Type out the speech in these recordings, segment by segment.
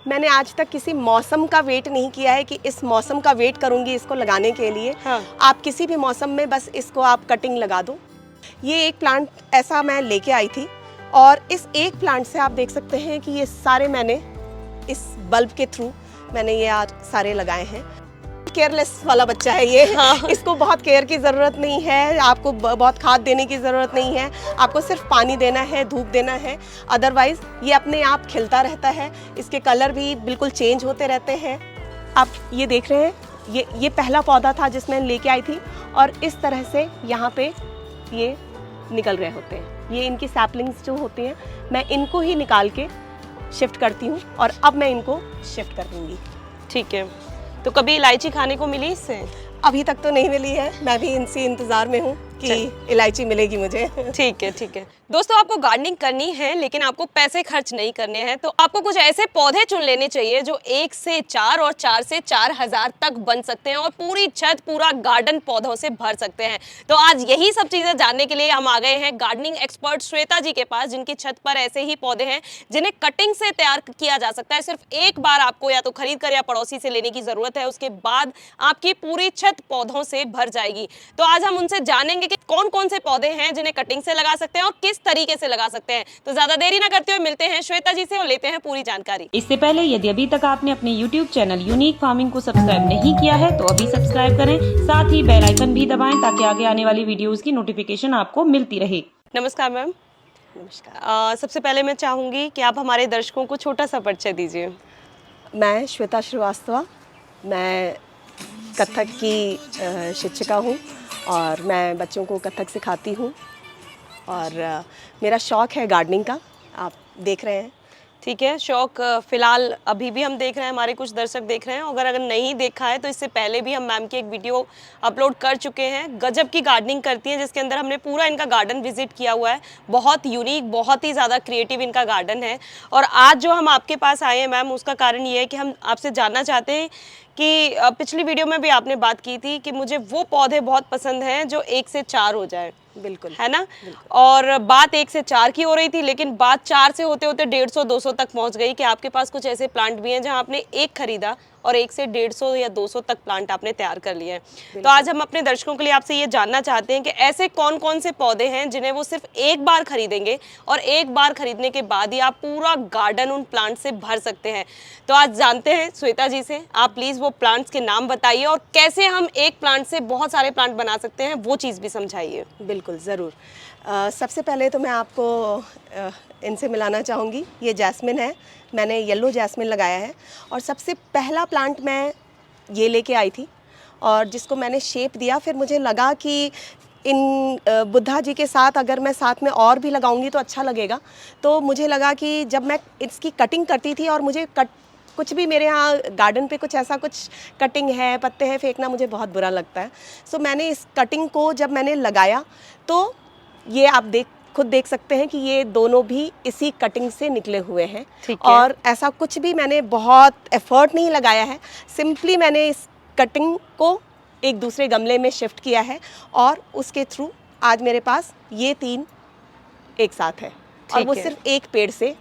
मैंने आज तक किसी मौसम का वेट नहीं किया है कि इस मौसम का वेट करूंगी इसको लगाने के लिए। हाँ। आप किसी भी मौसम में बस इसको आप कटिंग लगा दो। ये एक प्लांट ऐसा मैं लेके आई थी और इस एक प्लांट से आप देख सकते हैं कि ये सारे मैंने इस बल्ब के थ्रू मैंने ये आज सारे लगाए हैं। केयरलेस वाला बच्चा है ये। हाँ। इसको बहुत केयर की ज़रूरत नहीं है, आपको बहुत खाद देने की ज़रूरत नहीं है, आपको सिर्फ पानी देना है, धूप देना है। अदरवाइज़ ये अपने आप खिलता रहता है, इसके कलर भी बिल्कुल चेंज होते रहते हैं। आप ये देख रहे हैं, ये पहला पौधा था जिसमें लेके आई थी और इस तरह से यहाँ पे ये निकल रहे होते हैं। ये इनकी सैपलिंग्स जो होती हैं, मैं इनको ही निकाल के शिफ्ट करती हूँ और अब मैं इनको शिफ्ट कर दूँगी। ठीक है, तो कभी इलायची खाने को मिली इससे? अभी तक तो नहीं मिली है, मैं भी इनसे इंतज़ार में हूँ कि इलायची मिलेगी मुझे। ठीक है, ठीक है। दोस्तों, आपको गार्डनिंग करनी है लेकिन आपको पैसे खर्च नहीं करने हैं, तो आपको कुछ ऐसे पौधे चुन लेने चाहिए जो 1 से 4 और 4 से 4,000 तक बन सकते हैं और पूरी छत, पूरा गार्डन पौधों से भर सकते हैं। तो आज यही सब चीजें जानने के लिए हम आ गए हैं गार्डनिंग एक्सपर्ट श्वेता जी के पास, जिनकी छत पर ऐसे ही पौधे हैं जिन्हें कटिंग से तैयार किया जा सकता है। सिर्फ एक बार आपको या तो खरीद कर या पड़ोसी से लेने की जरूरत है, उसके बाद आपकी पूरी छत पौधों से भर जाएगी। तो आज हम उनसे जानेंगे कि कौन कौन से पौधे हैं जिन्हें कटिंग से लगा सकते हैं और किस तरीके से लगा सकते हैं। तो ज्यादा देरी ना करते हुए मिलते हैं श्वेता जी से और लेते हैं पूरी जानकारी। इससे पहले यदि अभी तक आपने अपने YouTube चैनल यूनिक फार्मिंग को सब्सक्राइब नहीं किया है तो अभी सब्सक्राइब करें, साथ ही बेल आइकन भी दबाएं ताकि आगे आने वाली वीडियोस की नोटिफिकेशन आपको मिलती रहे। नमस्कार मैम। नमस्कार। सबसे पहले मैं चाहूंगी कि आप हमारे दर्शकों को छोटा सा परिचय दीजिए। मैं श्वेता श्रीवास्तव, मैं कथक की शिक्षिका हूँ और मैं बच्चों को कथक सिखाती हूँ और मेरा शौक़ है गार्डनिंग का, आप देख रहे हैं। ठीक है, शौक फिलहाल अभी भी हम देख रहे हैं, हमारे कुछ दर्शक देख रहे हैं। अगर नहीं देखा है तो इससे पहले भी हम मैम की एक वीडियो अपलोड कर चुके हैं। गजब की गार्डनिंग करती हैं, जिसके अंदर हमने पूरा इनका गार्डन विजिट किया हुआ है। बहुत यूनिक, बहुत ही ज़्यादा क्रिएटिव इनका गार्डन है। और आज जो हम आपके पास आए हैं मैम, उसका कारण ये है कि हम आपसे जानना चाहते हैं कि पिछली वीडियो में भी आपने बात की थी कि मुझे वो पौधे बहुत पसंद हैं जो 1 से 4 हो जाए। बिल्कुल, है ना? और बात 1 से 4 की हो रही थी, लेकिन बात 4 से होते होते 150-200 तक पहुंच गई कि आपके पास कुछ ऐसे प्लांट भी हैं जहां आपने एक खरीदा और 1 से 150 या 200 तक प्लांट आपने तैयार कर लिए हैं। तो आज हम अपने दर्शकों के लिए आपसे ये जानना चाहते हैं कि ऐसे कौन कौन से पौधे हैं जिन्हें वो सिर्फ एक बार खरीदेंगे और एक बार खरीदने के बाद ही आप पूरा गार्डन उन प्लांट से भर सकते हैं। तो आज जानते हैं श्वेता जी से। आप प्लीज़ वो प्लांट्स के नाम बताइए और कैसे हम एक प्लांट से बहुत सारे प्लांट बना सकते हैं, वो चीज़ भी समझाइए। बिल्कुल, ज़रूर। सबसे पहले तो मैं आपको इनसे मिलाना चाहूँगी। ये जैस्मिन है, मैंने येलो जैस्मिन लगाया है और सबसे पहला प्लांट मैं ये लेके आई थी और जिसको मैंने शेप दिया। फिर मुझे लगा कि इन बुद्धा जी के साथ अगर मैं साथ में और भी लगाऊंगी तो अच्छा लगेगा। तो मुझे लगा कि जब मैं इसकी कटिंग करती थी और मुझे कुछ भी मेरे यहाँ गार्डन पे कुछ ऐसा कुछ कटिंग है, पत्ते हैं, फेंकना मुझे बहुत बुरा लगता है। सो मैंने इस कटिंग को जब मैंने लगाया तो ये आप खुद देख सकते हैं कि ये दोनों भी इसी कटिंग से निकले हुए हैं। और ऐसा कुछ भी मैंने बहुत एफर्ट नहीं लगाया है, सिंपली मैंने इस कटिंग को एक दूसरे गमले में शिफ्ट किया है और उसके थ्रू आज मेरे पास ये 3 एक साथ है और वो सिर्फ एक पेड़ से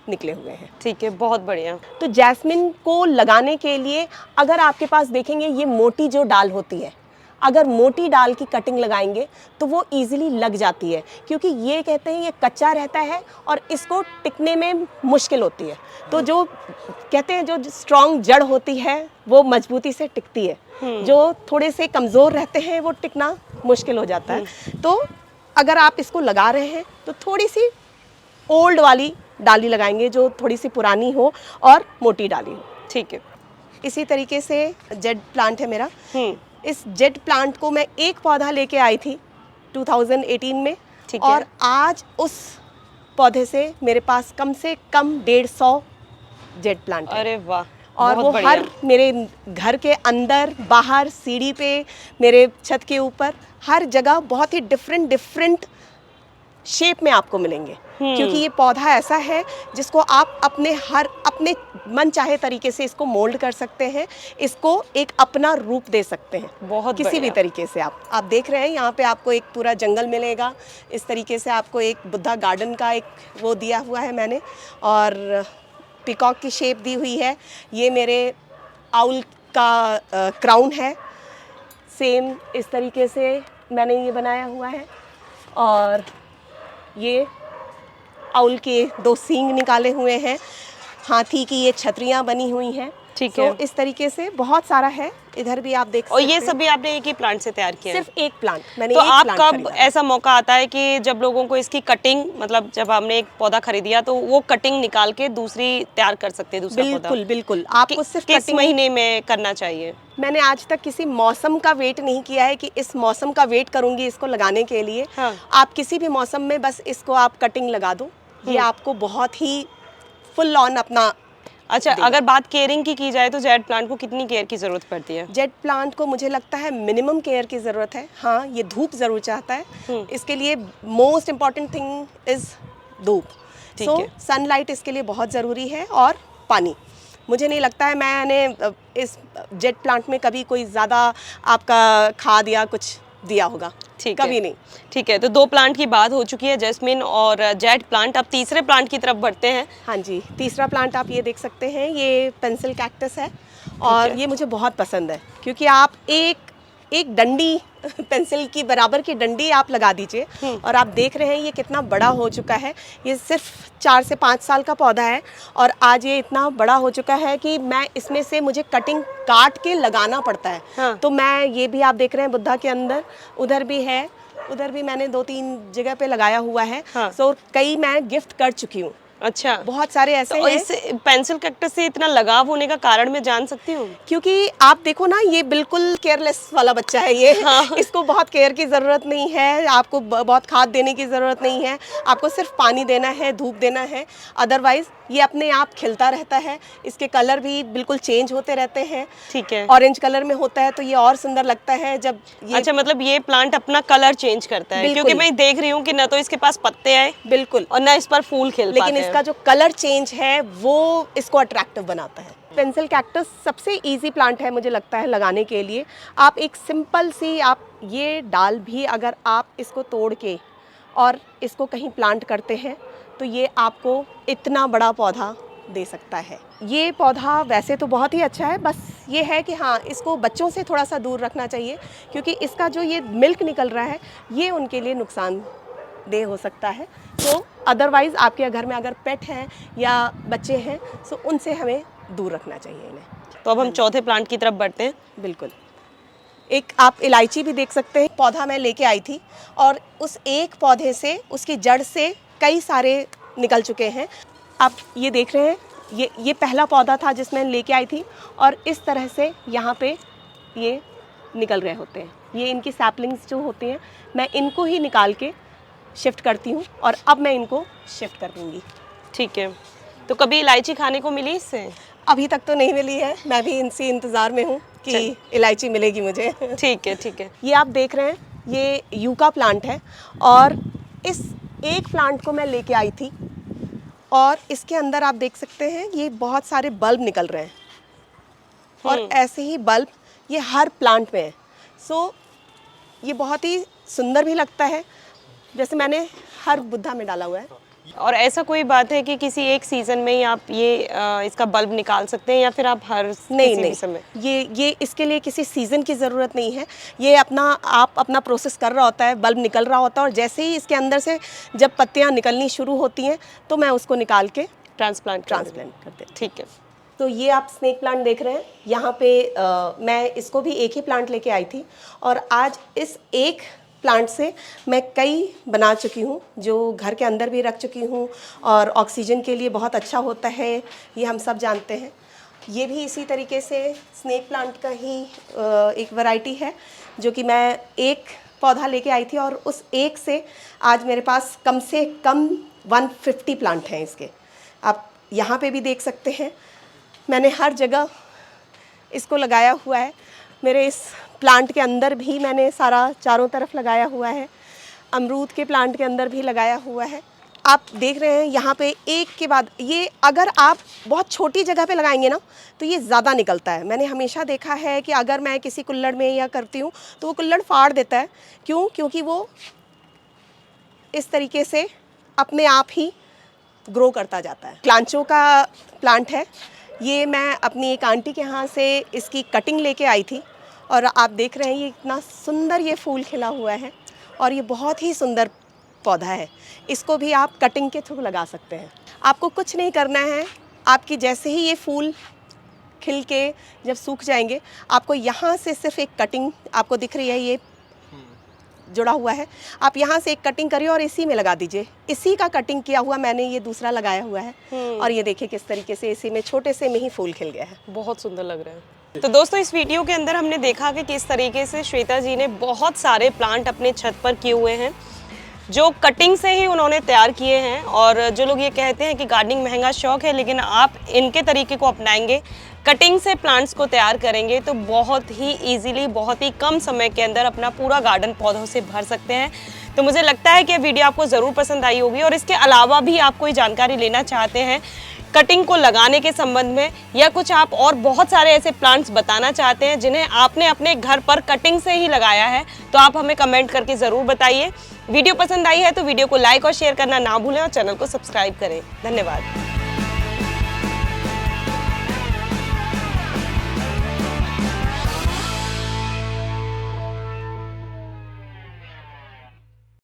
निकले हुए हैं। ठीक है, बहुत बढ़िया। तो जैस्मिन को लगाने के लिए अगर आपके पास देखेंगे ये मोटी जो डाल होती है, अगर मोटी डाल की कटिंग लगाएंगे तो वो इजीली लग जाती है, क्योंकि ये कहते हैं ये कच्चा रहता है और इसको टिकने में मुश्किल होती है। तो जो कहते हैं जो स्ट्रॉन्ग जड़ होती है वो मजबूती से टिकती है, जो थोड़े से कमज़ोर रहते हैं वो टिकना मुश्किल हो जाता है। तो अगर आप इसको लगा रहे हैं तो थोड़ी सी ओल्ड वाली डाली लगाएंगे, जो थोड़ी सी पुरानी हो और मोटी डाली हो। ठीक है। इसी तरीके से जेड प्लांट है मेरा। इस जेड प्लांट को मैं एक पौधा लेके आई थी 2018 में और आज उस पौधे से मेरे पास कम से कम 150 जेड प्लांट है। अरे वाह! और वो हर मेरे घर के अंदर, बाहर, सीढ़ी पे, मेरे छत के ऊपर, हर जगह बहुत ही डिफरेंट शेप में आपको मिलेंगे। क्योंकि ये पौधा ऐसा है जिसको आप अपने मन चाहे तरीके से इसको मोल्ड कर सकते हैं, इसको एक अपना रूप दे सकते हैं बहुत किसी भी तरीके से। आप देख रहे हैं यहाँ पे आपको एक पूरा जंगल मिलेगा, इस तरीके से आपको एक बुद्धा गार्डन का एक वो दिया हुआ है मैंने। और पिकॉक की शेप दी हुई है। ये मेरे आउल का क्राउन है। सेम इस तरीके से मैंने ये बनाया हुआ है। और ये आउल के 2 सींग निकाले हुए हैं। हाथी की ये छतरियाँ बनी हुई हैं। ठीक है। इस तरीके से बहुत सारा है। इधर भी आप देख सकते और हैं। ये सभी आपने एक ही प्लांट से तैयार किया है? सिर्फ एक प्लांट मैंने तो एक आप प्लांट कब खरीदा। ऐसा मौका आता है कि जब लोगों को इसकी कटिंग, मतलब जब हमने एक पौधा खरीदिया तो वो कटिंग निकाल के दूसरी तैयार कर सकते हैं, दूसरा पौधा? बिल्कुल बिल्कुल, आपको सिर्फ किस कटिंग महीने में करना चाहिए? मैंने आज तक किसी मौसम का वेट नहीं किया है कि इस मौसम का वेट करूंगी इसको लगाने के लिए। हाँ। आप किसी भी मौसम में बस इसको आप कटिंग लगा दो, ये आपको बहुत ही फुल ऑन अपना। अच्छा, अगर बात केयरिंग की जाए तो जेड प्लांट को कितनी केयर की जरूरत पड़ती है? जेड प्लांट को मुझे लगता है मिनिमम केयर की ज़रूरत है। हाँ, ये धूप ज़रूर चाहता है। इसके लिए मोस्ट इम्पॉर्टेंट थिंग इज़ धूप। ठीक सो है। सनलाइट इसके लिए बहुत ज़रूरी है, और पानी। मुझे नहीं लगता है मैंने इस जेड प्लांट में कभी कोई ज़्यादा आपका खाद या कुछ दिया होगा। ठीक है। कभी नहीं। ठीक है, तो 2 प्लांट की बात हो चुकी है, जैस्मिन और जेड प्लांट। अब तीसरे प्लांट की तरफ बढ़ते हैं। हाँ जी, तीसरा प्लांट आप ये देख सकते हैं, ये पेंसिल कैक्टस है। और है। ये मुझे बहुत पसंद है क्योंकि आप एक डंडी पेंसिल की बराबर की डंडी आप लगा दीजिए और आप देख रहे हैं ये कितना बड़ा हो चुका है। ये सिर्फ 4 से 5 साल का पौधा है और आज ये इतना बड़ा हो चुका है कि मैं इसमें से मुझे कटिंग काट के लगाना पड़ता है। हाँ। तो मैं ये भी आप देख रहे हैं बुद्धा के अंदर, उधर भी है, उधर भी मैंने 2-3 जगह पे लगाया हुआ है। हाँ। सो कई मैं गिफ्ट कर चुकी हूँ। अच्छा, बहुत सारे ऐसे तो हैं। इस पेंसिल कैक्टस से इतना लगाव होने का कारण मैं जान सकती हूँ? क्योंकि आप देखो ना, ये बिल्कुल केयरलेस वाला बच्चा है ये। हाँ। इसको बहुत केयर की ज़रूरत नहीं है, आपको बहुत खाद देने की ज़रूरत नहीं है, आपको सिर्फ पानी देना है, धूप देना है। अदरवाइज़ ये अपने आप खिलता रहता है। इसके कलर भी बिल्कुल चेंज होते रहते हैं। ठीक है। ऑरेंज कलर में होता है तो ये और सुंदर लगता है जब ये। अच्छा, मतलब ये प्लांट अपना कलर चेंज करता है? बिल्कुल। क्योंकि मैं देख रही हूँ कि न तो इसके पास पत्ते आए बिल्कुल, और न इस पर फूल खिल लेकिन पाते इसका हैं। जो कलर चेंज है वो इसको अट्रैक्टिव बनाता है। पेंसिल कैक्टस सबसे इजी प्लांट है मुझे लगता है लगाने के लिए। आप एक सिंपल सी आप ये डाल भी अगर आप इसको तोड़ के और इसको कहीं प्लांट करते हैं तो ये आपको इतना बड़ा पौधा दे सकता है। ये पौधा वैसे तो बहुत ही अच्छा है, बस ये है कि हाँ, इसको बच्चों से थोड़ा सा दूर रखना चाहिए क्योंकि इसका जो ये मिल्क निकल रहा है ये उनके लिए नुकसानदेह हो सकता है। तो अदरवाइज़ आपके घर में अगर पेट हैं या बच्चे हैं तो उनसे हमें दूर रखना चाहिए इन्हें। तो अब हम चौथे प्लांट की तरफ बढ़ते हैं। बिल्कुल। एक आप इलायची भी देख सकते हैं, पौधा मैं लेके आई थी और उस एक पौधे से, उसकी जड़ से कई सारे निकल चुके हैं। आप ये देख रहे हैं, ये पहला पौधा था जिसमें लेके आई थी और इस तरह से यहाँ पे ये निकल रहे होते हैं। ये इनकी सैपलिंग्स जो होती हैं, मैं इनको ही निकाल के शिफ्ट करती हूँ और अब मैं इनको शिफ्ट कर दूँगी। ठीक है, तो कभी इलायची खाने को मिली इससे? अभी तक तो नहीं मिली है, मैं भी इनसे इंतज़ार में हूँ कि इलायची मिलेगी मुझे। ठीक है, ठीक है। ये आप देख रहे हैं, ये यूका प्लांट है और इस एक प्लांट को मैं लेके आई थी और इसके अंदर आप देख सकते हैं ये बहुत सारे बल्ब निकल रहे हैं और ऐसे ही बल्ब ये हर प्लांट में है। सो ये बहुत ही सुंदर भी लगता है, जैसे मैंने हर बुद्धा में डाला हुआ है। और ऐसा कोई बात है कि किसी एक सीजन में ही आप ये इसका बल्ब निकाल सकते हैं या फिर आप हर किसी भी समय? ये इसके लिए किसी सीज़न की ज़रूरत नहीं है। ये अपना प्रोसेस कर रहा होता है, बल्ब निकल रहा होता है और जैसे ही इसके अंदर से जब पत्तियाँ निकलनी शुरू होती हैं तो मैं उसको निकाल के ट्रांसप्लांट करते हैं। ठीक है। तो ये आप स्नेक प्लांट देख रहे हैं, यहाँ पे मैं इसको भी एक ही प्लांट लेके आई थी और आज इस एक प्लांट से मैं कई बना चुकी हूँ जो घर के अंदर भी रख चुकी हूँ और ऑक्सीजन के लिए बहुत अच्छा होता है, ये हम सब जानते हैं। ये भी इसी तरीके से स्नेक प्लांट का ही एक वैरायटी है जो कि मैं एक पौधा लेके आई थी और उस एक से आज मेरे पास कम से कम 150 प्लांट हैं इसके। आप यहाँ पे भी देख सकते हैं, मैंने हर जगह इसको लगाया हुआ है। मेरे इस प्लांट के अंदर भी मैंने सारा चारों तरफ लगाया हुआ है, अमरूद के प्लांट के अंदर भी लगाया हुआ है। आप देख रहे हैं यहाँ पे एक के बाद ये, अगर आप बहुत छोटी जगह पे लगाएंगे ना तो ये ज़्यादा निकलता है। मैंने हमेशा देखा है कि अगर मैं किसी कुल्हड़ में या करती हूँ तो वो कुल्हड़ फाड़ देता है। क्यों? क्योंकि वो इस तरीके से अपने आप ही ग्रो करता जाता है। क्लांचो का प्लांट है, ये मैं अपनी एक आंटी के यहाँ से इसकी कटिंग लेके आई थी और आप देख रहे हैं ये इतना सुंदर ये फूल खिला हुआ है और ये बहुत ही सुंदर पौधा है। इसको भी आप कटिंग के थ्रू लगा सकते हैं। आपको कुछ नहीं करना है, आपकी जैसे ही ये फूल खिल के जब सूख जाएंगे, आपको यहाँ से सिर्फ एक कटिंग आपको दिख रही है, ये जुड़ा हुआ है, आप यहाँ से एक कटिंग करिए और इसी में लगा दीजिए। इसी का कटिंग किया हुआ मैंने ये दूसरा लगाया हुआ है और ये देखिए किस तरीके से इसी में छोटे से में ही फूल खिल गया है। बहुत सुंदर लग रहा है। तो दोस्तों इस वीडियो के अंदर हमने देखा कि किस तरीके से श्वेता जी ने बहुत सारे प्लांट अपने छत पर किए हुए हैं जो कटिंग से ही उन्होंने तैयार किए हैं। और जो लोग ये कहते हैं कि गार्डनिंग महंगा शौक है, लेकिन आप इनके तरीके को अपनाएंगे, कटिंग से प्लांट्स को तैयार करेंगे तो बहुत ही इजीली, बहुत ही कम समय के अंदर अपना पूरा गार्डन पौधों से भर सकते हैं। तो मुझे लगता है कि वीडियो आपको ज़रूर पसंद आई होगी और इसके अलावा भी आप कोई जानकारी लेना चाहते हैं कटिंग को लगाने के संबंध में, या कुछ आप और बहुत सारे ऐसे प्लांट्स बताना चाहते हैं जिन्हें आपने अपने घर पर कटिंग से ही लगाया है, तो आप हमें कमेंट करके ज़रूर बताइए। वीडियो पसंद आई है तो वीडियो को लाइक और शेयर करना ना भूलें और चैनल को सब्सक्राइब करें। धन्यवाद।